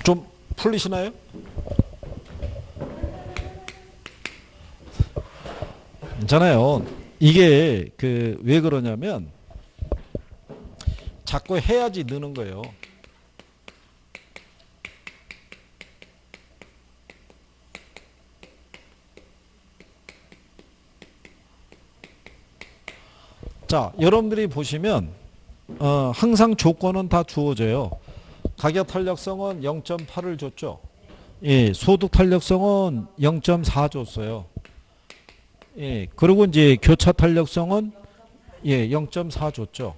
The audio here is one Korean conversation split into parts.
좀 풀리시나요? 괜찮아요. 이게 왜 그러냐면 자꾸 해야지 느는 거예요. 자, 여러분들이 보시면 항상 조건은 다 주어져요. 가격 탄력성은 0.8을 줬죠. 예, 소득 탄력성은 0.4 줬어요. 예, 그리고 이제 교차 탄력성은 0.4 줬죠.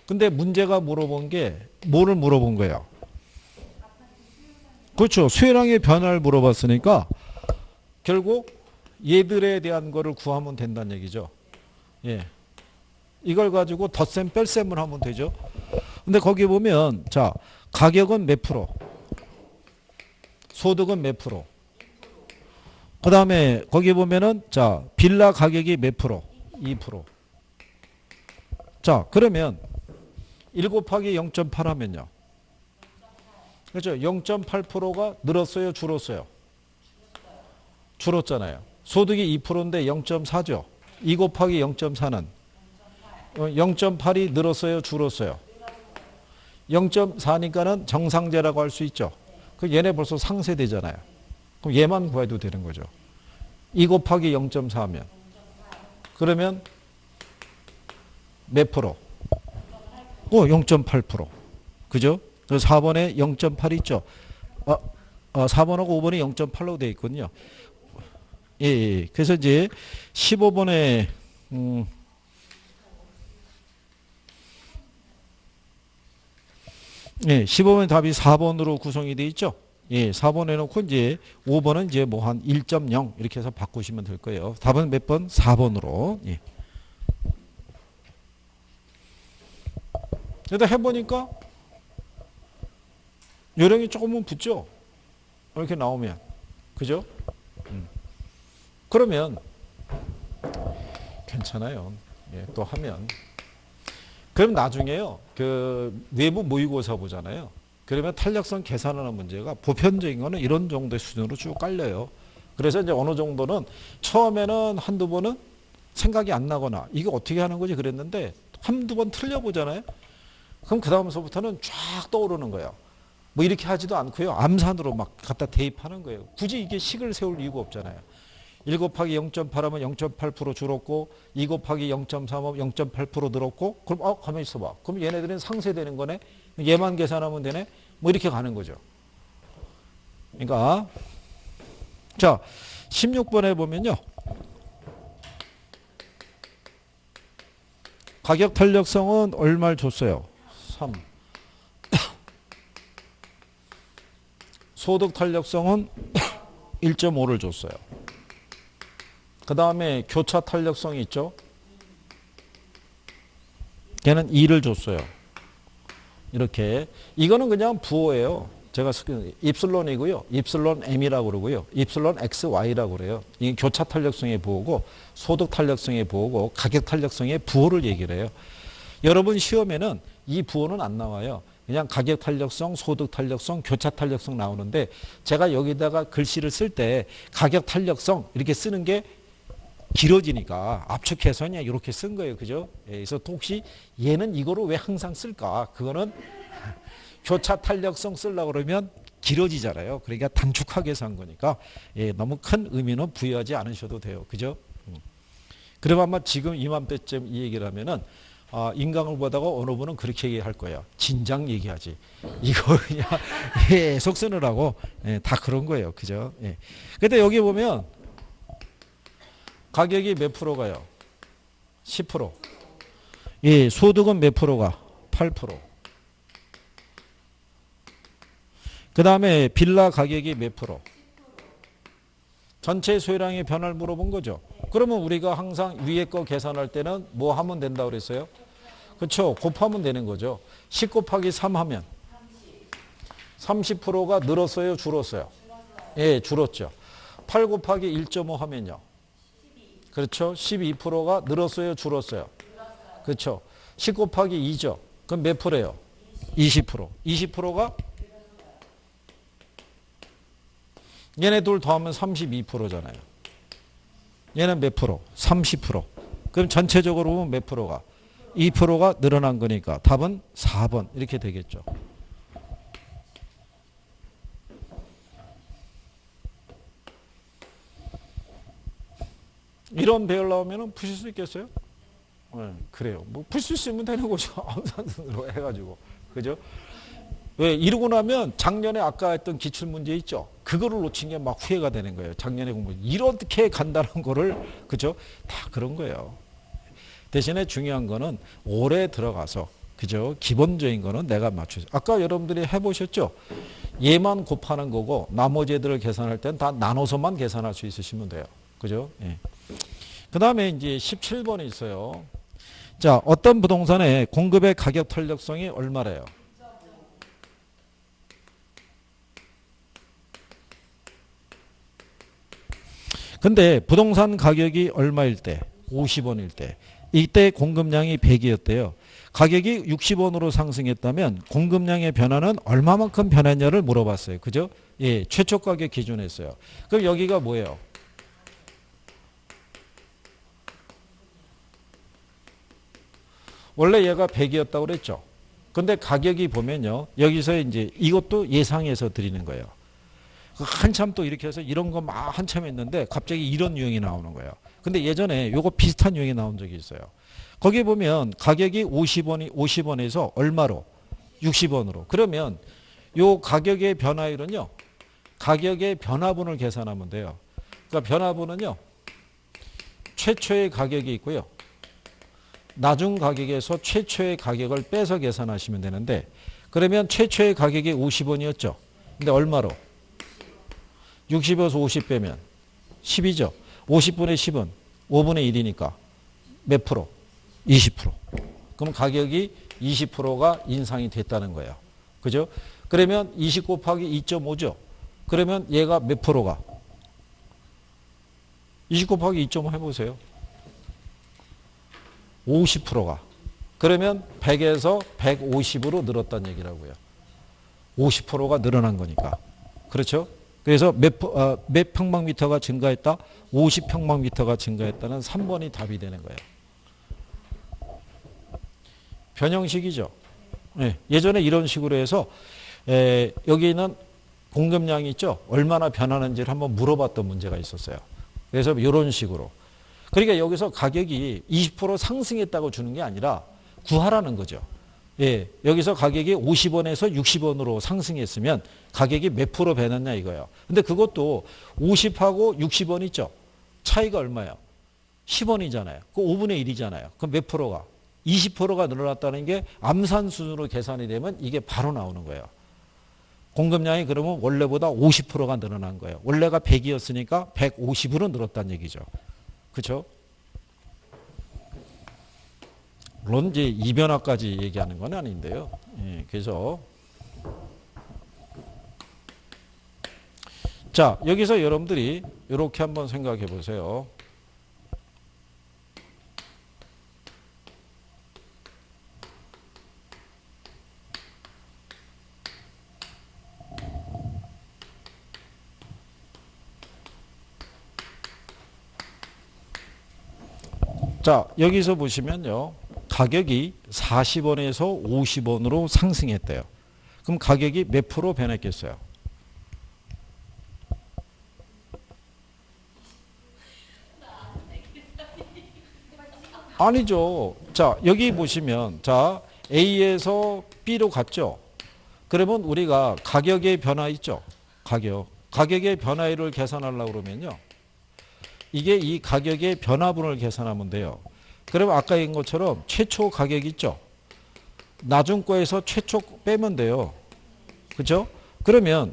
근데 문제가 물어본 게 뭐를 물어본 거예요? 그렇죠. 수혜량의 변화를 물어봤으니까 결국 얘들에 대한 거를 구하면 된다는 얘기죠. 예. 이걸 가지고 덧셈 뺄셈을 하면 되죠. 근데 거기 보면 자, 가격은 몇 프로? 소득은 몇 프로? 그 다음에 거기 보면은 자, 빌라 가격이 몇 프로? 2%. 자, 그러면 1 곱하기 0.8 하면요. 그렇죠. 0.8%가 늘었어요, 줄었어요? 줄었잖아요. 소득이 2%인데 0.4죠. 2 곱하기 0.4는 0.8이 늘었어요, 줄었어요? 0.4니까는 정상제라고 할 수 있죠. 그 얘네 벌써 상세되잖아요. 그럼 얘만 구해도 되는 거죠. 2 곱하기 0.4면 그러면 몇 프로? 0.8%. 그죠? 그래서 4번에 0.8 있죠. 4번하고 5번이 0.8로 되어 있거든요. 예. 그래서 이제 15번에 15번 답이 4번으로 구성이 되어 있죠. 예, 4번 해놓고 이제 5번은 이제 뭐 한 1.0 이렇게 해서 바꾸시면 될 거예요. 답은 몇 번? 4번으로. 예. 일단 해보니까 요령이 조금은 붙죠. 이렇게 나오면. 그죠? 그러면 괜찮아요. 예, 또 하면. 그럼 나중에요. 외부 모의고사 보잖아요. 그러면 탄력성 계산하는 문제가 보편적인 거는 이런 정도의 수준으로 쭉 깔려요. 그래서 이제 어느 정도는 처음에는 한두 번은 생각이 안 나거나 이게 어떻게 하는 거지 그랬는데 한두 번 틀려보잖아요. 그럼 그 다음서부터는 쫙 떠오르는 거예요. 뭐 이렇게 하지도 않고요. 암산으로 막 갖다 대입하는 거예요. 굳이 이게 식을 세울 이유가 없잖아요. 1 곱하기 0.8 하면 0.8% 줄었고 2 곱하기 0.3 하면 0.8% 늘었고 그럼 가만히 있어봐. 그럼 얘네들은 상쇄되는 거네. 얘만 계산하면 되네. 뭐 이렇게 가는 거죠. 그러니까 자 16번에 보면요. 가격 탄력성은 얼마를 줬어요? 3. 소득 탄력성은 1.5를 줬어요. 그 다음에 교차 탄력성이 있죠. 걔는 2를 줬어요. 이렇게. 이거는 그냥 부호예요. 제가 입슬론이고요. 입슬론 M이라고 그러고요. 입슬론 XY라고 그래요. 이게 교차 탄력성의 부호고 소득 탄력성의 부호고 가격 탄력성의 부호를 얘기를 해요. 여러분 시험에는 이 부호는 안 나와요. 그냥 가격 탄력성, 소득 탄력성, 교차 탄력성 나오는데 제가 여기다가 글씨를 쓸 때 가격 탄력성 이렇게 쓰는 게 길어지니까 압축해서 그냥 이렇게 쓴 거예요. 그죠? 그래서 혹시 얘는 이거로 왜 항상 쓸까? 그거는 교차 탄력성 쓰려고 그러면 길어지잖아요. 그러니까 단축하게 해서 한 거니까 너무 큰 의미는 부여하지 않으셔도 돼요. 그죠? 그럼 아마 지금 이맘때쯤 이 얘기를 하면은 인강을 보다가 어느 분은 그렇게 얘기할 거예요. 진작 얘기하지. 이거 그냥 계속 쓰느라고 다 그런 거예요. 그죠? 근데 여기 보면 가격이 몇 프로가요? 10%. 예, 소득은 몇 프로가? 8%. 그 다음에 빌라 가격이 몇 프로? 전체 소유량의 변화를 물어본 거죠. 그러면 우리가 항상 위에 거 계산할 때는 뭐 하면 된다고 그랬어요? 그렇죠. 곱하면 되는 거죠. 10 곱하기 3 하면 30%가 늘었어요? 줄었어요? 예, 줄었죠. 8 곱하기 1.5 하면요. 그렇죠. 12%가 늘었어요? 줄었어요? 그렇죠. 10 곱하기 2죠. 그럼 몇 프로예요? 20%. 20%가 얘네 둘 더하면 32%잖아요. 얘는 몇 프로? 30%. 그럼 전체적으로 보면 몇 프로가? 2%가 늘어난 거니까 답은 4번 이렇게 되겠죠. 이런 배열 나오면 푸실 수 있겠어요? 네, 그래요. 뭐 풀 수 있으면 되는 거죠. 암산으로 해가지고. 그죠? 왜 이러고 나면 작년에 아까 했던 기출문제 있죠? 그거를 놓친 게 막 후회가 되는 거예요. 작년에 공부. 이렇게 간다는 거를, 그죠? 다 그런 거예요. 대신에 중요한 거는 올해 들어가서, 그죠? 기본적인 거는 내가 맞추죠. 아까 여러분들이 해보셨죠? 얘만 곱하는 거고 나머지 애들을 계산할 땐 다 나눠서만 계산할 수 있으시면 돼요. 그죠? 예. 그 다음에 이제 17번이 있어요. 자, 어떤 부동산의 공급의 가격 탄력성이 얼마래요? 근데 부동산 가격이 얼마일 때? 50원일 때. 이때 공급량이 100이었대요. 가격이 60원으로 상승했다면 공급량의 변화는 얼마만큼 변했냐를 물어봤어요. 그죠? 예, 최초 가격 기준했어요. 그럼 여기가 뭐예요? 원래 얘가 100이었다고 그랬죠. 근데 가격이 보면요. 여기서 이제 이것도 예상해서 드리는 거예요. 한참 또 이렇게 해서 이런 거 막 한참 했는데 갑자기 이런 유형이 나오는 거예요. 근데 예전에 요거 비슷한 유형이 나온 적이 있어요. 거기 보면 가격이 50원에서 얼마로? 60원으로. 그러면 요 가격의 변화율은요. 가격의 변화분을 계산하면 돼요. 그러니까 변화분은요. 최초의 가격이 있고요. 나중 가격에서 최초의 가격을 빼서 계산하시면 되는데 그러면 최초의 가격이 50원이었죠. 근데 얼마로? 60에서 50 빼면 10이죠. 50분의 10은 5분의 1이니까 몇 프로? 20%. 그럼 가격이 20%가 인상이 됐다는 거예요. 그죠? 그러면 20 곱하기 2.5죠. 그러면 얘가 몇 프로가? 20 곱하기 2.5 해보세요. 50%가. 그러면 100에서 150으로 늘었다는 얘기라고요. 50%가 늘어난 거니까. 그렇죠? 그래서 몇 평방미터가 증가했다? 50평방미터가 증가했다는 3번이 답이 되는 거예요. 변형식이죠. 네, 예전에 이런 식으로 해서 여기 있는 공급량이 있죠. 얼마나 변하는지를 한번 물어봤던 문제가 있었어요. 그래서 이런 식으로. 그러니까 여기서 가격이 20% 상승했다고 주는 게 아니라 구하라는 거죠. 예, 여기서 가격이 50원에서 60원으로 상승했으면 가격이 몇 프로 변했냐 이거예요. 근데 그것도 50하고 60원 있죠. 차이가 얼마예요? 10원이잖아요. 그 5분의 1이잖아요. 그럼 몇 프로가? 20%가 늘어났다는 게 암산 수준으로 계산이 되면 이게 바로 나오는 거예요. 공급량이 그러면 원래보다 50%가 늘어난 거예요. 원래가 100이었으니까 150으로 늘었다는 얘기죠. 그렇죠? 물론 이제 이변화까지 얘기하는 건 아닌데요. 예, 그래서 자, 여기서 여러분들이 이렇게 한번 생각해 보세요. 자, 여기서 보시면요. 가격이 40원에서 50원으로 상승했대요. 그럼 가격이 몇 프로 변했겠어요? 아니죠. 자, 여기 보시면 자, A에서 B로 갔죠. 그러면 우리가 가격의 변화 있죠. 가격의 변화율을 계산하려고 그러면요. 이게 이 가격의 변화분을 계산하면 돼요. 그러면 아까 얘기한 것처럼 최초 가격 있죠. 나중 거에서 최초 빼면 돼요. 그죠? 그러면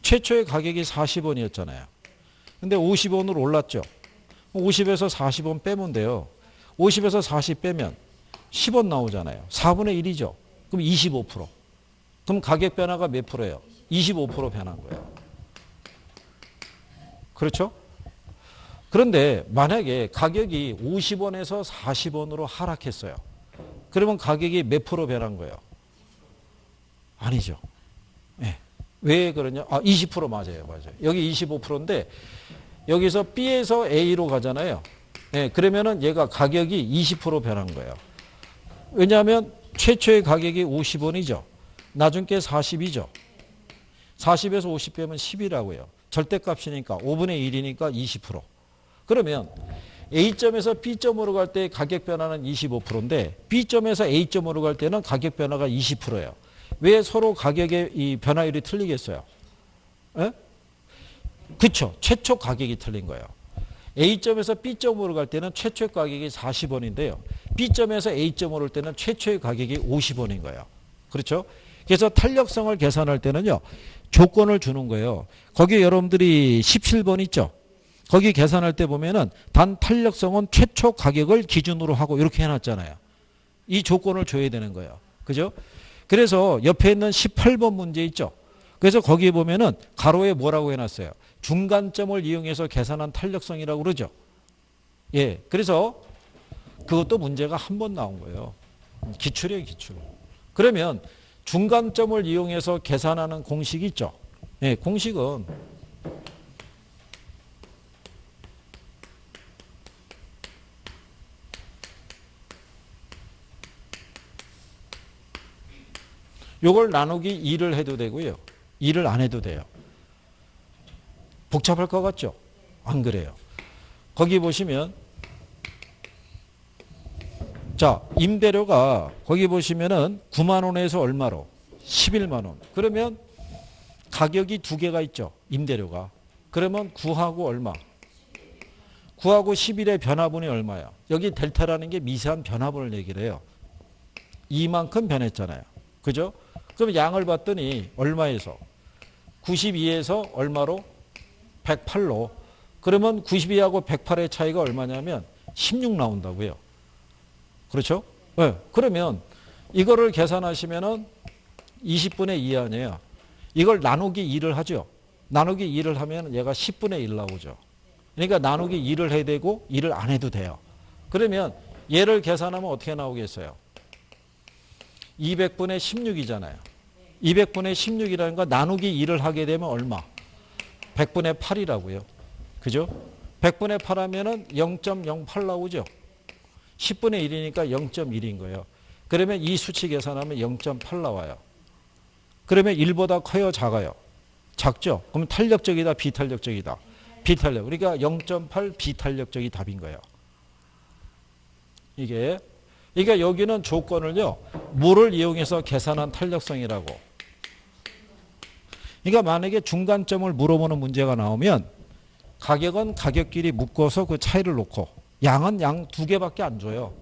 최초의 가격이 40원이었잖아요. 근데 50원으로 올랐죠. 50에서 40원 빼면 돼요. 50에서 40 빼면 10원 나오잖아요. 4분의 1이죠. 그럼 25%. 그럼 가격 변화가 몇 프로예요? 25% 변한 거예요. 그렇죠? 그런데 만약에 가격이 50원에서 40원으로 하락했어요. 그러면 가격이 몇 프로 변한 거예요? 아니죠. 예. 왜 그러냐? 20% 맞아요. 맞아요. 여기 25%인데 여기서 B에서 A로 가잖아요. 예, 그러면은 얘가 가격이 20% 변한 거예요. 왜냐하면 최초의 가격이 50원이죠. 나중 게 40이죠. 40에서 50 빼면 10이라고요. 절대값이니까 5분의 1이니까 20%. 그러면 A점에서 B점으로 갈 때 가격 변화는 25%인데 B점에서 A점으로 갈 때는 가격 변화가 20%예요. 왜 서로 가격의 이 변화율이 틀리겠어요? 에? 그쵸. 최초 가격이 틀린 거예요. A점에서 B점으로 갈 때는 최초의 가격이 40원인데요. B점에서 A점으로 올 때는 최초의 가격이 50원인 거예요. 그렇죠? 그래서 탄력성을 계산할 때는요. 조건을 주는 거예요. 거기 여러분들이 17번 있죠? 거기 계산할 때 보면은 단 탄력성은 최초 가격을 기준으로 하고 이렇게 해놨잖아요. 이 조건을 줘야 되는 거예요. 그죠? 그래서 옆에 있는 18번 문제 있죠? 그래서 거기에 보면은 가로에 뭐라고 해놨어요? 중간점을 이용해서 계산한 탄력성이라고 그러죠. 예. 그래서 그것도 문제가 한 번 나온 거예요. 기출이에요, 기출. 그러면 중간점을 이용해서 계산하는 공식이 있죠. 예, 공식은 요걸 나누기 2를 해도 되고요. 2를 안 해도 돼요. 복잡할 것 같죠? 안 그래요. 거기 보시면 자, 임대료가 거기 보시면은 9만 원에서 얼마로? 11만 원. 그러면 가격이 두 개가 있죠. 임대료가. 그러면 9하고 얼마? 9하고 11의 변화분이 얼마야? 여기 델타라는 게 미세한 변화분을 얘기를 해요. 이만큼 변했잖아요. 그죠? 그럼 양을 봤더니 얼마에서? 92에서 얼마로? 108로. 그러면 92하고 108의 차이가 얼마냐면 16 나온다고요. 그렇죠? 네. 그러면 이거를 계산하시면은 20분의 2 아니에요. 이걸 나누기 2를 하죠. 나누기 2를 하면 얘가 10분의 1 나오죠. 그러니까 나누기 2를 해야 되고 2를 안 해도 돼요. 그러면 얘를 계산하면 어떻게 나오겠어요? 200분의 16이잖아요. 200분의 16이라는 건 나누기 2를 하게 되면 얼마? 100분의 8이라고요. 그죠? 100분의 8 하면은 0.08 나오죠. 10분의 1이니까 0.1인 거예요. 그러면 이 수치 계산하면 0.8 나와요. 그러면 1보다 커요, 작아요? 작죠? 그럼 탄력적이다, 비탄력적이다? 비탄력. 그러니까 0.8 비탄력적이 답인 거예요. 이게. 그러니까 여기는 조건을요. 뭐를 이용해서 계산한 탄력성이라고. 그러니까 만약에 중간점을 물어보는 문제가 나오면 가격은 가격끼리 묶어서 그 차이를 놓고 양은 양 두 개밖에 안 줘요.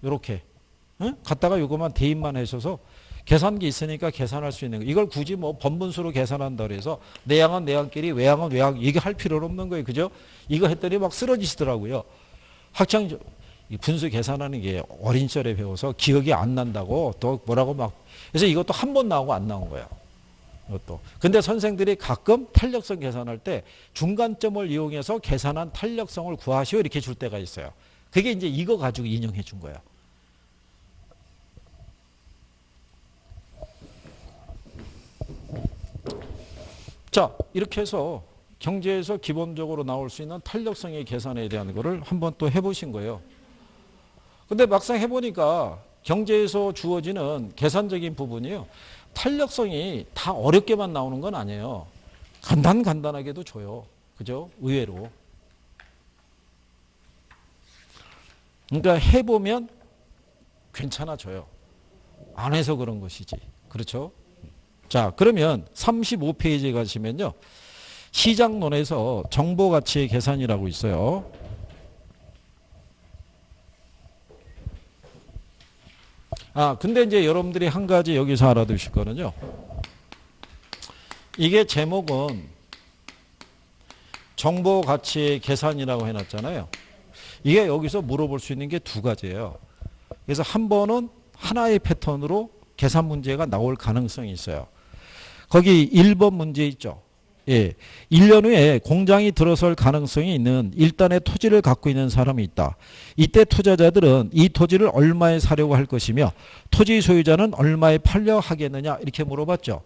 요렇게. 응? 갖다가 요것만 대입만 하셔서 계산기 있으니까 계산할 수 있는 거. 이걸 굳이 뭐 번분수로 계산한다 그래서 내양은 내양끼리 외양은 외양 이게 할 필요는 없는 거예요. 그죠? 이거 했더니 막 쓰러지시더라고요. 학창 분수 계산하는 게 어린 시절에 배워서 기억이 안 난다고 또 뭐라고 막 그래서 이것도 한 번 나오고 안 나온 거예요. 이것도. 근데 선생들이 가끔 탄력성 계산할 때 중간점을 이용해서 계산한 탄력성을 구하시오 이렇게 줄 때가 있어요. 그게 이제 이거 가지고 인용해 준 거예요. 자, 이렇게 해서 경제에서 기본적으로 나올 수 있는 탄력성의 계산에 대한 거를 한번 또 해보신 거예요. 근데 막상 해보니까 경제에서 주어지는 계산적인 부분이요. 탄력성이 다 어렵게만 나오는 건 아니에요. 간단하게도 줘요. 그죠? 의외로. 그러니까 해보면 괜찮아져요. 안 해서 그런 것이지. 그렇죠? 자, 그러면 35페이지에 가시면요. 시장론에서 정보가치의 계산이라고 있어요. 근데 이제 여러분들이 한 가지 여기서 알아두실 거는요. 이게 제목은 정보가치의 계산이라고 해놨잖아요. 이게 여기서 물어볼 수 있는 게 두 가지예요. 그래서 한 번은 하나의 패턴으로 계산 문제가 나올 가능성이 있어요. 거기 1번 문제 있죠. 예, 1년 후에 공장이 들어설 가능성이 있는 일단의 토지를 갖고 있는 사람이 있다. 이때 투자자들은 이 토지를 얼마에 사려고 할 것이며 토지 소유자는 얼마에 팔려 하겠느냐 이렇게 물어봤죠.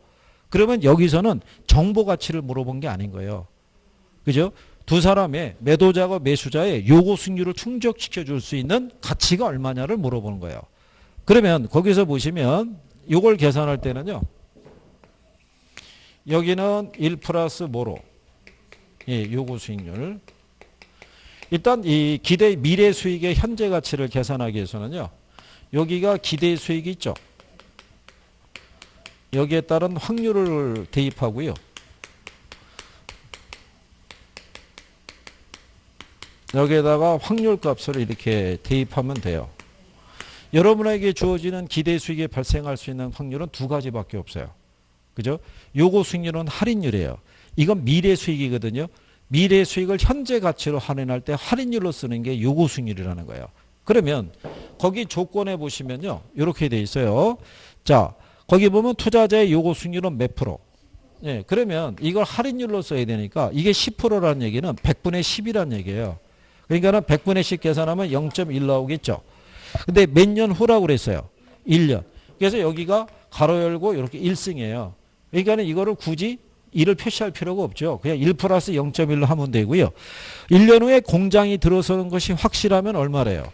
그러면 여기서는 정보 가치를 물어본 게 아닌 거예요. 그죠? 두 사람의 매도자와 매수자의 요구 수익률을 충족시켜 줄 수 있는 가치가 얼마냐를 물어보는 거예요. 그러면 거기서 보시면 이걸 계산할 때는요. 여기는 1 플러스 뭐로? 예, 요구 수익률. 일단 이 기대 미래 수익의 현재 가치를 계산하기 위해서는요. 여기가 기대 수익이 있죠. 여기에 따른 확률을 대입하고요. 여기에다가 확률 값을 이렇게 대입하면 돼요. 여러분에게 주어지는 기대 수익에 발생할 수 있는 확률은 두 가지밖에 없어요. 그죠? 요구 수익률은 할인율이에요. 이건 미래 수익이거든요. 미래 수익을 현재 가치로 할인할 때 할인율로 쓰는 게 요구 수익률이라는 거예요. 그러면 거기 조건에 보시면요. 이렇게 돼 있어요. 자, 거기 보면 투자자의 요구 수익률은 몇 프로? 예, 그러면 이걸 할인율로 써야 되니까 이게 10%라는 얘기는 100분의 10이라는 얘기예요. 그러니까는 100분의 10 계산하면 0.1 나오겠죠. 근데 몇 년 후라고 그랬어요? 1년. 그래서 여기가 가로 열고 이렇게 1승이에요. 그러니까는 이거를 굳이 1을 표시할 필요가 없죠. 그냥 1 플러스 0.1로 하면 되고요. 1년 후에 공장이 들어서는 것이 확실하면 얼마래요?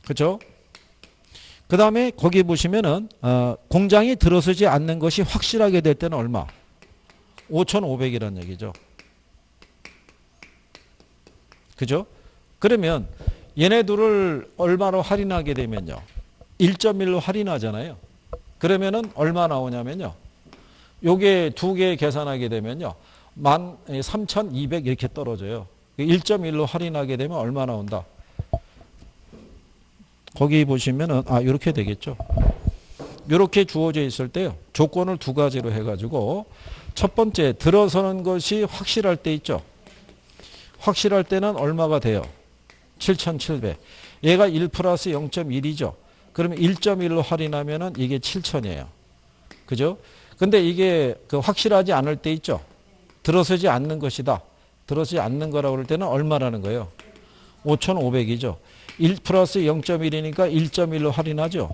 그렇죠? 그 다음에 거기 보시면은 공장이 들어서지 않는 것이 확실하게 될 때는 얼마? 5,500이라는 얘기죠. 그죠? 그러면 얘네들을 얼마로 할인하게 되면요. 1.1로 할인하잖아요. 그러면은 얼마 나오냐면요. 요게 두 개 계산하게 되면요. 13,200 이렇게 떨어져요. 1.1로 할인하게 되면 얼마 나온다? 거기 보시면은 이렇게 되겠죠. 이렇게 주어져 있을 때요. 조건을 두 가지로 해가지고 첫 번째 들어서는 것이 확실할 때 있죠. 확실할 때는 얼마가 돼요? 7,700. 얘가 1 플러스 0.1이죠. 그러면 1.1로 할인하면은 이게 7,000이에요. 그죠? 근데 이게 그 확실하지 않을 때 있죠. 들어서지 않는 것이다. 들어서지 않는 거라고 그럴 때는 얼마라는 거예요? 5,500이죠. 1 플러스 0.1이니까 1.1로 할인하죠.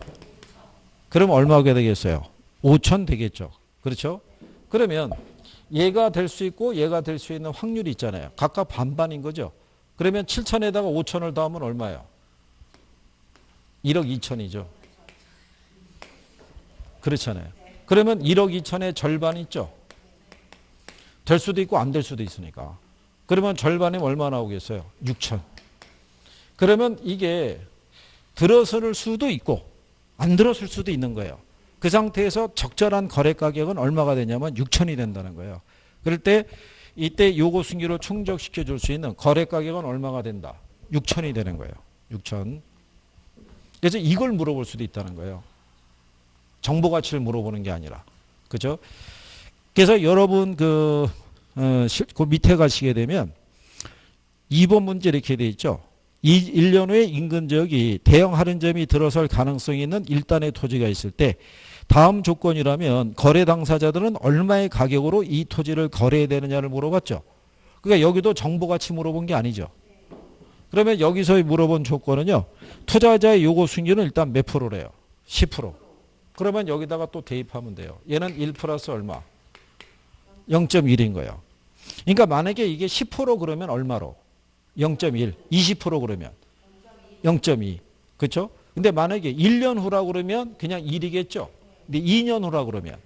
그럼 얼마가 되겠어요? 5,000 되겠죠. 그렇죠? 그러면 얘가 될 수 있고 얘가 될 수 있는 확률이 있잖아요. 각각 반반인 거죠. 그러면 7,000에다가 5,000을 더하면 얼마예요? 1억 2천이죠. 그렇잖아요. 그러면 1억 2천의 절반 있죠. 될 수도 있고 안 될 수도 있으니까. 그러면 절반이면 얼마 나오겠어요? 6천. 그러면 이게 들어설 수도 있고 안 들어설 수도 있는 거예요. 그 상태에서 적절한 거래 가격은 얼마가 되냐면 6천이 된다는 거예요. 그럴 때 이때 요구 수익률을 충족시켜 줄 수 있는 거래 가격은 얼마가 된다? 6천이 되는 거예요. 6천. 그래서 이걸 물어볼 수도 있다는 거예요. 정보 가치를 물어보는 게 아니라. 그죠? 그래서 여러분 그 밑에 가시게 되면 2번 문제 이렇게 돼 있죠. 1년 후에 인근 지역이 대형 할인점이 들어설 가능성이 있는 일단의 토지가 있을 때 다음 조건이라면 거래 당사자들은 얼마의 가격으로 이 토지를 거래해야 되느냐를 물어봤죠. 그러니까 여기도 정보 가치 물어본 게 아니죠. 그러면 여기서 물어본 조건은요. 투자자의 요구 수익률은 일단 몇 프로래요? 10%. 그러면 여기다가 또 대입하면 돼요. 얘는 1 플러스 얼마? 0.1인 거예요. 그러니까 만약에 이게 10% 그러면 얼마로? 0.1. 20% 그러면 0.2. 그렇죠? 근데 만약에 1년 후라고 그러면 그냥 1이겠죠. 근데 2년 후라고 그러면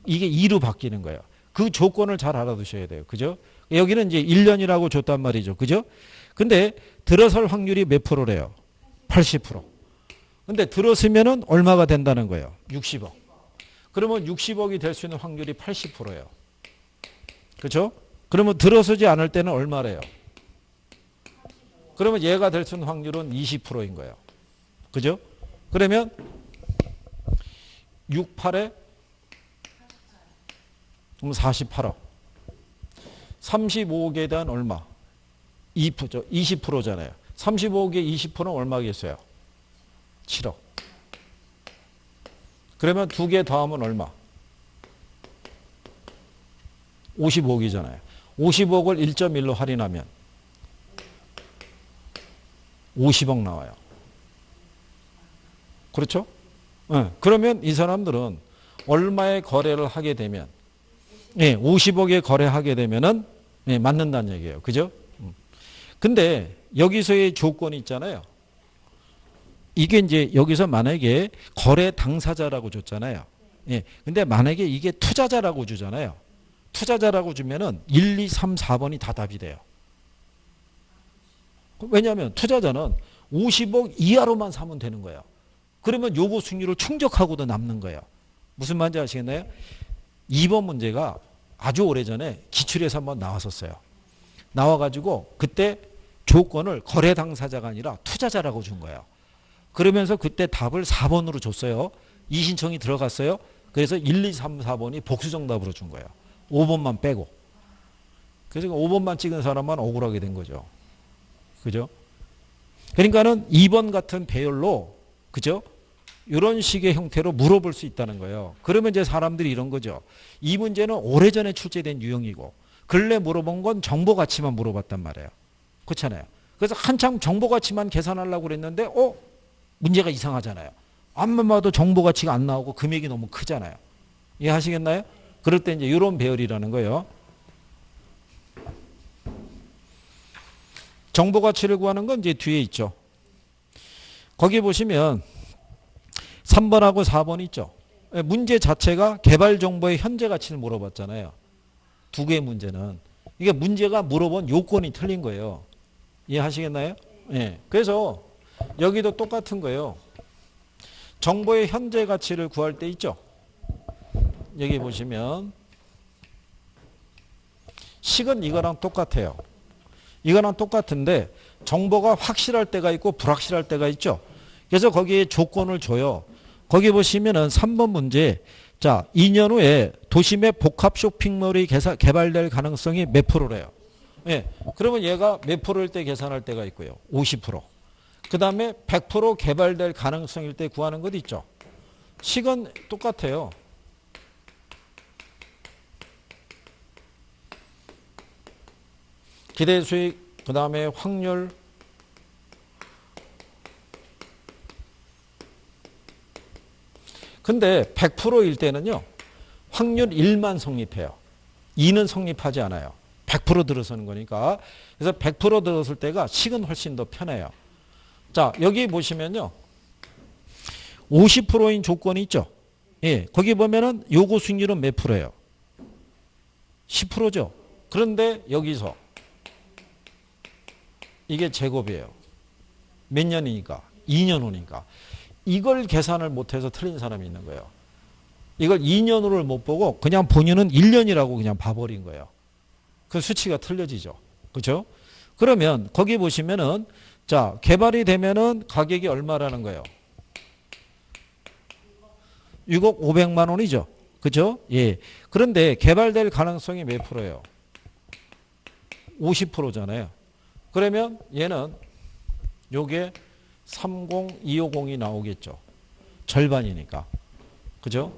이게 2로 바뀌는 거예요. 그 조건을 잘 알아두셔야 돼요. 그죠? 여기는 이제 1년이라고 줬단 말이죠. 그죠? 근데 들어설 확률이 몇 프로래요? 80%. 근데 들었으면은 얼마가 된다는 거예요? 60억. 그러면 60억이 될 수 있는 확률이 80%예요. 그렇죠? 그러면 들어서지 않을 때는 얼마래요? 그러면 얘가 될 수 있는 확률은 20%인 거예요. 그죠? 그러면 6, 8에 48억. 35억에 대한 얼마? 2%죠. 20%잖아요. 35억에 20%는 얼마겠어요? 7억. 그러면 두 개 더하면 얼마? 55억이잖아요. 50억을 1.1로 할인하면 50억 나와요. 그렇죠? 네. 그러면 이 사람들은 얼마의 거래를 하게 되면 50억에 거래하게 되면은 맞는다는 얘기예요. 그죠? 근데 여기서의 조건이 있잖아요. 이게 이제 여기서 만약에 거래 당사자라고 줬잖아요. 근데 만약에 이게 투자자라고 주잖아요. 투자자라고 주면은 1, 2, 3, 4번이 다 답이 돼요. 왜냐하면 투자자는 50억 이하로만 사면 되는 거예요. 그러면 요구 수익률을 충족하고도 남는 거예요. 무슨 말인지 아시겠나요? 2번 문제가 아주 오래전에 기출에서 한번 나왔었어요. 나와가지고 그때 조건을 거래 당사자가 아니라 투자자라고 준 거예요. 그러면서 그때 답을 4번으로 줬어요. 이신청이 들어갔어요. 그래서 1, 2, 3, 4번이 복수 정답으로 준 거예요. 5번만 빼고. 그래서 5번만 찍은 사람만 억울하게 된 거죠. 그죠? 그러니까는 2번 같은 배열로, 그죠? 이런 식의 형태로 물어볼 수 있다는 거예요. 그러면 이제 사람들이 이런 거죠. 이 문제는 오래전에 출제된 유형이고, 근래 물어본 건 정보 가치만 물어봤단 말이에요. 그렇잖아요. 그래서 한참 정보 가치만 계산하려고 그랬는데, 문제가 이상하잖아요. 암만 봐도 정보 가치가 안 나오고 금액이 너무 크잖아요. 이해하시겠나요? 그럴 때 이제 이런 배열이라는 거예요. 정보 가치를 구하는 건 이제 뒤에 있죠. 거기 보시면 3번하고 4번 있죠. 문제 자체가 개발 정보의 현재 가치를 물어봤잖아요. 두 개의 문제는. 이게 문제가 물어본 요건이 틀린 거예요. 이해하시겠나요? 그래서 여기도 똑같은 거예요. 정보의 현재 가치를 구할 때 있죠. 여기 보시면 식은 이거랑 똑같아요. 이거랑 똑같은데 정보가 확실할 때가 있고 불확실할 때가 있죠. 그래서 거기에 조건을 줘요. 거기 보시면은 3번 문제, 자 2년 후에 도심의 복합 쇼핑몰이 개발될 가능성이 몇 프로래요. 그러면 얘가 몇 프로일 때 계산할 때가 있고요. 50%. 그 다음에 100% 개발될 가능성일 때 구하는 것 있죠. 식은 똑같아요. 기대 수익, 그 다음에 확률, 근데 100%일 때는요, 확률 1만 성립해요. 2는 성립하지 않아요. 100% 들어서는 거니까. 그래서 100% 들었을 때가 식은 훨씬 더 편해요. 자, 여기 보시면요, 50%인 조건이 있죠. 거기 보면은 요구 수익률은 몇 프로예요? 10%죠. 그런데 여기서 이게 제곱이에요. 몇 년이니까? 2년 후니까. 이걸 계산을 못해서 틀린 사람이 있는 거예요. 이걸 2년으로 못 보고 그냥 본인은 1년이라고 그냥 봐버린 거예요. 그 수치가 틀려지죠. 그렇죠? 그러면 거기 보시면은 자, 개발이 되면은 가격이 얼마라는 거예요? 6억 500만 원이죠. 그렇죠? 그런데 개발될 가능성이 몇 프로예요? 50%잖아요. 그러면 얘는 요게 30250이 나오겠죠. 절반이니까. 그죠?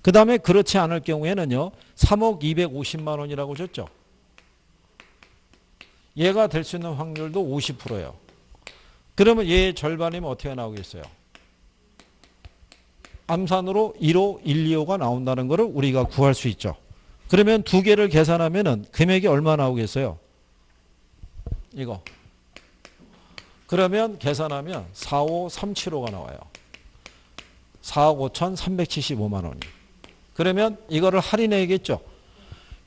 그 다음에 그렇지 않을 경우에는요, 3억 250만 원이라고 줬죠. 얘가 될 수 있는 확률도 50%예요. 그러면 얘의 절반이면 어떻게 나오겠어요? 암산으로 1호, 1, 2호가 나온다는 것을 우리가 구할 수 있죠. 그러면 두 개를 계산하면은 금액이 얼마 나오겠어요? 이거. 그러면 계산하면 45375가 나와요. 4억 5,375만 원이. 그러면 이거를 할인해야겠죠.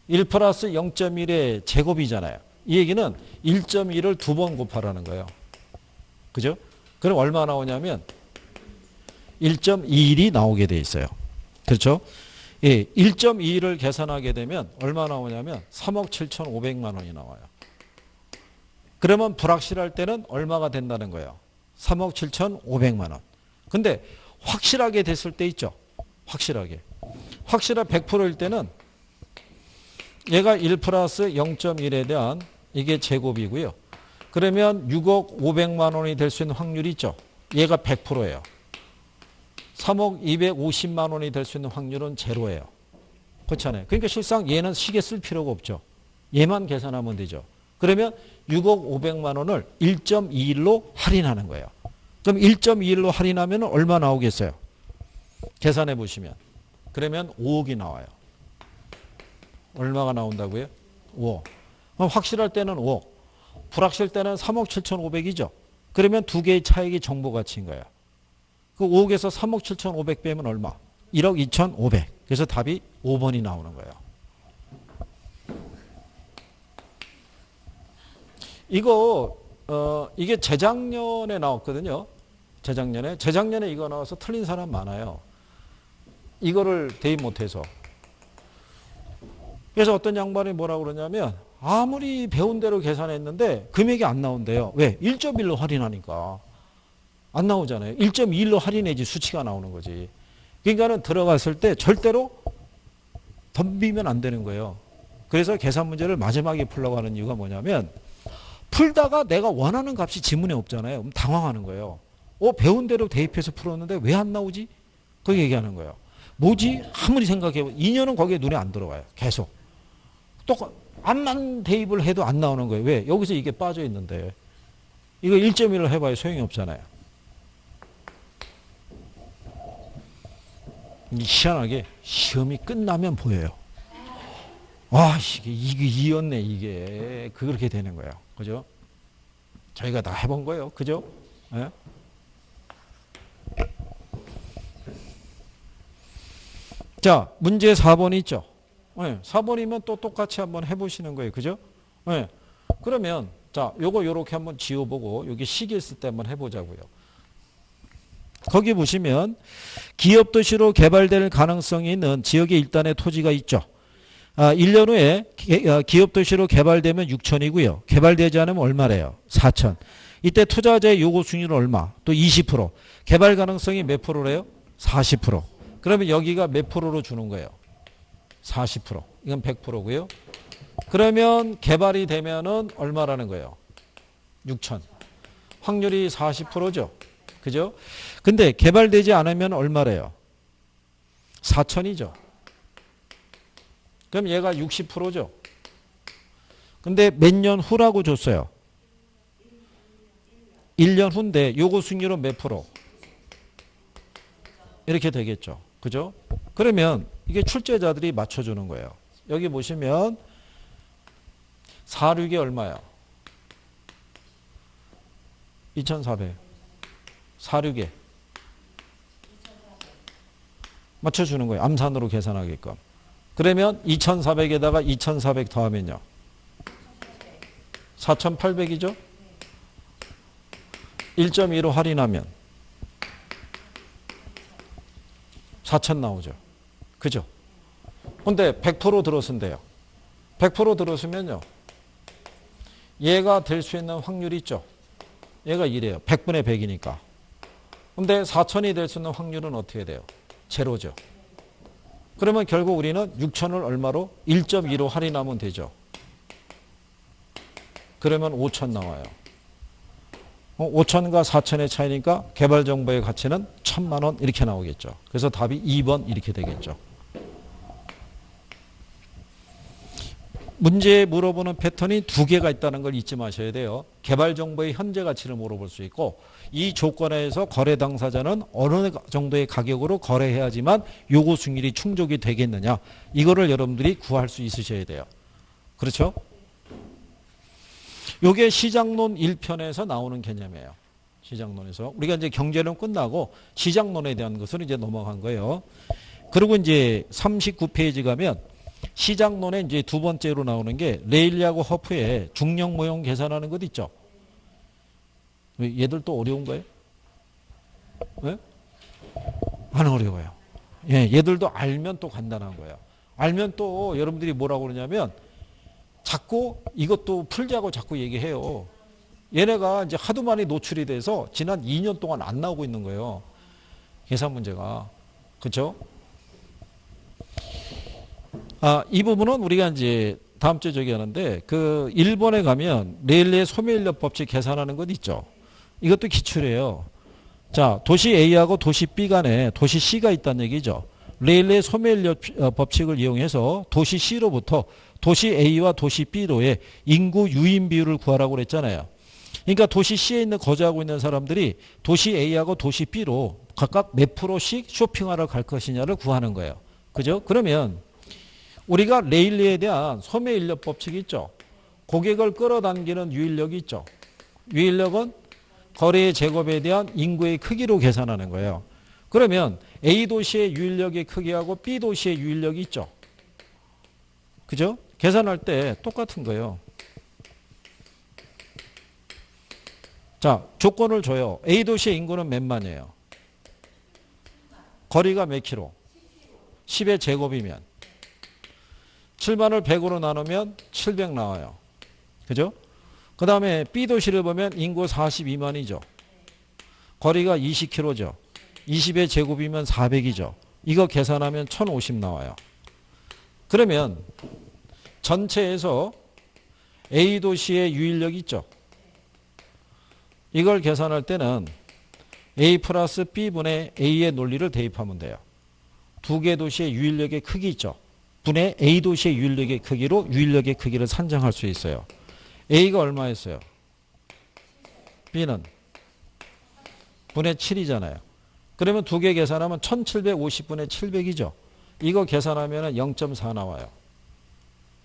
1 플러스 0.1의 제곱이잖아요. 이 얘기는 1.1을 두 번 곱하라는 거예요. 그죠? 그럼 얼마 나오냐면 1.21이 나오게 돼 있어요. 그렇죠? 1.21을 계산하게 되면 얼마 나오냐면 3억 7,500만 원이 나와요. 그러면 불확실할 때는 얼마가 된다는 거예요? 3억 7,500만 원. 근데 확실하게 됐을 때 있죠? 확실하게. 확실한 100%일 때는 얘가 1 플러스 0.1에 대한 이게 제곱이고요. 그러면 6억 500만 원이 될 수 있는 확률이 있죠? 얘가 100%예요. 3억 250만 원이 될 수 있는 확률은 제로예요. 그렇잖아요. 그러니까 실상 얘는 시계 쓸 필요가 없죠. 얘만 계산하면 되죠. 그러면 6억 500만 원을 1.21로 할인하는 거예요. 그럼 1.21로 할인하면 얼마 나오겠어요? 계산해 보시면. 그러면 5억이 나와요. 얼마가 나온다고요? 5억. 그럼 확실할 때는 5억. 불확실 때는 3억 7,500이죠. 그러면 두 개의 차익이 정보가치인 거예요. 그 5억에서 3억 7,500 빼면 얼마? 1억 2,500. 그래서 답이 5번이 나오는 거예요. 이게 재작년에 나왔거든요. 재작년에 이거 나와서 틀린 사람 많아요. 이거를 대입 못해서. 그래서 어떤 양반이 뭐라고 그러냐면 아무리 배운 대로 계산했는데 금액이 안 나온대요. 왜? 1.1로 할인하니까. 안 나오잖아요. 1.21로 할인해야지 수치가 나오는 거지. 그러니까는 들어갔을 때 절대로 덤비면 안 되는 거예요. 그래서 계산 문제를 마지막에 풀려고 하는 이유가 뭐냐면 풀다가 내가 원하는 값이 지문에 없잖아요. 그럼 당황하는 거예요. 배운 대로 대입해서 풀었는데 왜 안 나오지? 그 얘기하는 거예요. 뭐지? 아무리 생각해보면 2년은 거기에 눈에 안 들어와요. 계속. 암만 대입을 해도 안 나오는 거예요. 왜? 여기서 이게 빠져 있는데. 이거 1.1로 해봐야 소용이 없잖아요. 희한하게 시험이 끝나면 보여요. 와, 이게 이었네, 이게. 그렇게 되는 거예요. 그죠? 저희가 다 해본 거예요. 그죠? 네? 자, 문제 4번 있죠? 네, 4번이면 또 똑같이 한번 해보시는 거예요. 그죠? 네. 그러면, 자, 요거 요렇게 한번 지워보고, 여기 시계 쓸 때 한번 해보자고요. 거기 보시면 기업 도시로 개발될 가능성이 있는 지역의 일단의 토지가 있죠. 1년 후에 기업 도시로 개발되면 6천이고요. 개발되지 않으면 얼마래요? 4천. 이때 투자자의 요구 수익률은 얼마? 또 20%. 개발 가능성이 몇 프로래요? 40%. 그러면 여기가 몇 프로로 주는 거예요? 40%. 이건 100%고요. 그러면 개발이 되면은 얼마라는 거예요? 6천. 확률이 40%죠. 그죠? 근데 개발되지 않으면 얼마래요? 4천이죠. 그럼 얘가 60%죠. 근데 몇 년 후라고 줬어요? 1년 후인데 요거 수익률은 몇 프로? 이렇게 되겠죠. 그죠? 그러면 이게 출제자들이 맞춰주는 거예요. 여기 보시면 46이 얼마야? 2,400. 46에 맞춰주는 거예요. 암산으로 계산하게끔. 그러면 2,400에다가 2,400 더하면요. 4,800이죠? 1.2로 할인하면 4,000 나오죠. 그죠? 근데 100% 들었은데요. 100% 들었으면요. 얘가 될 수 있는 확률이 있죠. 얘가 1이에요. 100분의 100이니까. 근데 4천이 될 수 있는 확률은 어떻게 돼요? 제로죠. 그러면 결국 우리는 6천을 얼마로? 1.2로 할인하면 되죠. 그러면 5천 나와요. 5천과 4천의 차이니까 개발정보의 가치는 1,000만 원 이렇게 나오겠죠. 그래서 답이 2번 이렇게 되겠죠. 문제에 물어보는 패턴이 두 개가 있다는 걸 잊지 마셔야 돼요. 개발정보의 현재 가치를 물어볼 수 있고 이 조건에서 거래 당사자는 어느 정도의 가격으로 거래해야지만 요구 수익률이 충족이 되겠느냐. 이거를 여러분들이 구할 수 있으셔야 돼요. 그렇죠? 요게 시장론 1편에서 나오는 개념이에요. 시장론에서. 우리가 이제 경제론 끝나고 시장론에 대한 것을 이제 넘어간 거예요. 그리고 이제 39페이지 가면 시장론에 이제 두 번째로 나오는 게 레일리하고 허프의 중력 모형 계산하는 것 있죠. 얘들 또 어려운 거예요? 네? 안 어려워요. 예, 얘들도 알면 또 간단한 거예요. 알면 또 여러분들이 뭐라고 그러냐면 자꾸 이것도 풀자고 자꾸 얘기해요. 얘네가 이제 하도 많이 노출이 돼서 지난 2년 동안 안 나오고 있는 거예요. 계산 문제가. 그렇죠? 이 부분은 우리가 이제 다음 주에 저기 하는데 그 일본에 가면 레일리의 소멸인력 법칙 계산하는 것 있죠. 이것도 기출이에요. 자, 도시 A하고 도시 B 간에 도시 C가 있다는 얘기죠. 레일리의 소멸인력 법칙을 이용해서 도시 C로부터 도시 A와 도시 B로의 인구 유인 비율을 구하라고 그랬잖아요. 그러니까 도시 C에 있는 거주하고 있는 사람들이 도시 A하고 도시 B로 각각 몇 프로씩 쇼핑하러 갈 것이냐를 구하는 거예요. 그죠? 그러면 우리가 레일리에 대한 소매인력 법칙이 있죠. 고객을 끌어당기는 유인력이 있죠. 유인력은 거래의 제곱에 대한 인구의 크기로 계산하는 거예요. 그러면 A 도시의 유인력의 크기하고 B 도시의 유인력이 있죠. 그죠? 계산할 때 똑같은 거예요. 자, 조건을 줘요. A 도시의 인구는 몇만이에요? 거리가 몇 킬로? 10의 제곱이면 7만을 100으로 나누면 700 나와요. 그죠? 그 다음에 B 도시를 보면 인구 42만이죠. 거리가 20km죠. 20의 제곱이면 400이죠. 이거 계산하면 1050 나와요. 그러면 전체에서 A 도시의 유인력이 있죠. 이걸 계산할 때는 A 플러스 B분의 A의 논리를 대입하면 돼요. 두 개 도시의 유인력의 크기 있죠. 분의 A 도시의 유인력의 크기로 유인력의 크기를 산정할 수 있어요. A가 얼마였어요? B는 분의 7이잖아요. 그러면 두 개 계산하면 1750분의 700이죠. 이거 계산하면 0.4 나와요.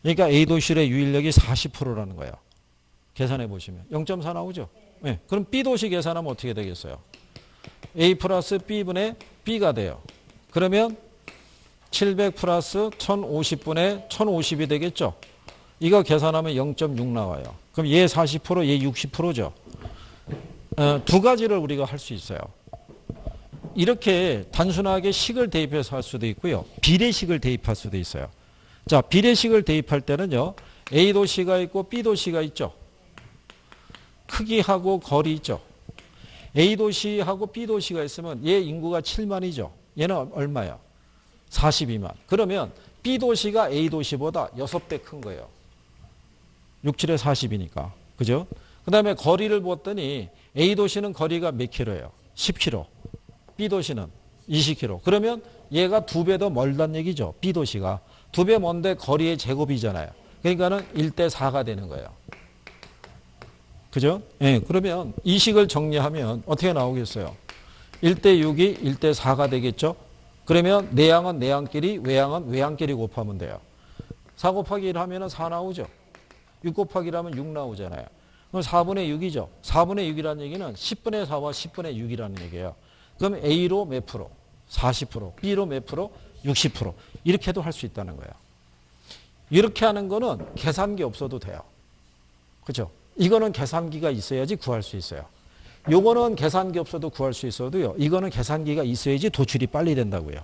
그러니까 A 도시의 유인력이 40%라는 거예요. 계산해 보시면 0.4 나오죠. 네. 그럼 B 도시 계산하면 어떻게 되겠어요? A 플러스 B분의 B가 돼요. 그러면 700 플러스 1050분의 1050이 되겠죠. 이거 계산하면 0.6 나와요. 그럼 얘 40%, 얘 60%죠. 두 가지를 우리가 할 수 있어요. 이렇게 단순하게 식을 대입해서 할 수도 있고요. 비례식을 대입할 수도 있어요. 자, 비례식을 대입할 때는요. A 도시가 있고 B 도시가 있죠. 크기하고 거리 있죠. A 도시하고 B 도시가 있으면 얘 인구가 7만이죠. 얘는 얼마야? 42만. 그러면 B 도시가 A 도시보다 6배 큰 거예요. 6, 7에 40이니까. 그죠? 그 다음에 거리를 봤더니 A 도시는 거리가 몇 킬로예요? 10킬로. B 도시는 20킬로. 그러면 얘가 2배 더 멀다는 얘기죠. B 도시가. 2배 먼데 거리의 제곱이잖아요. 그러니까는 1대 4가 되는 거예요. 그죠? 예, 그러면 이 식을 정리하면 어떻게 나오겠어요? 1대 6이 1대 4가 되겠죠? 그러면 내양은 내양끼리, 외양은 외양끼리 곱하면 돼요. 4 곱하기 1 하면 4 나오죠? 6 곱하기 1 하면 6 나오잖아요. 그럼 4분의 6이죠. 4분의 6이라는 얘기는 10분의 4와 10분의 6이라는 얘기예요. 그럼 A로 몇 프로? 40%. B로 몇 프로? 60%. 이렇게도 할 수 있다는 거예요. 이렇게 하는 거는 계산기 없어도 돼요. 그렇죠? 이거는 계산기가 있어야지 구할 수 있어요. 요거는 계산기 없어도 구할 수 있어도요. 이거는 계산기가 있어야지 도출이 빨리 된다고요.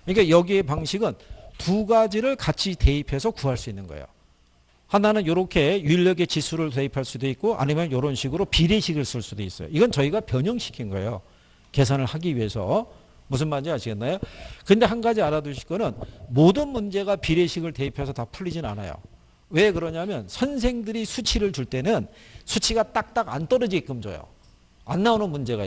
그러니까 여기의 방식은 두 가지를 같이 대입해서 구할 수 있는 거예요. 하나는 이렇게 유인력의 지수를 대입할 수도 있고 아니면 이런 식으로 비례식을 쓸 수도 있어요. 이건 저희가 변형시킨 거예요. 계산을 하기 위해서. 무슨 말인지 아시겠나요? 근데 한 가지 알아두실 거는 모든 문제가 비례식을 대입해서 다 풀리진 않아요. 왜 그러냐면 선생들이 수치를 줄 때는 수치가 딱딱 안 떨어지게끔 줘요. 안 나오는 문제가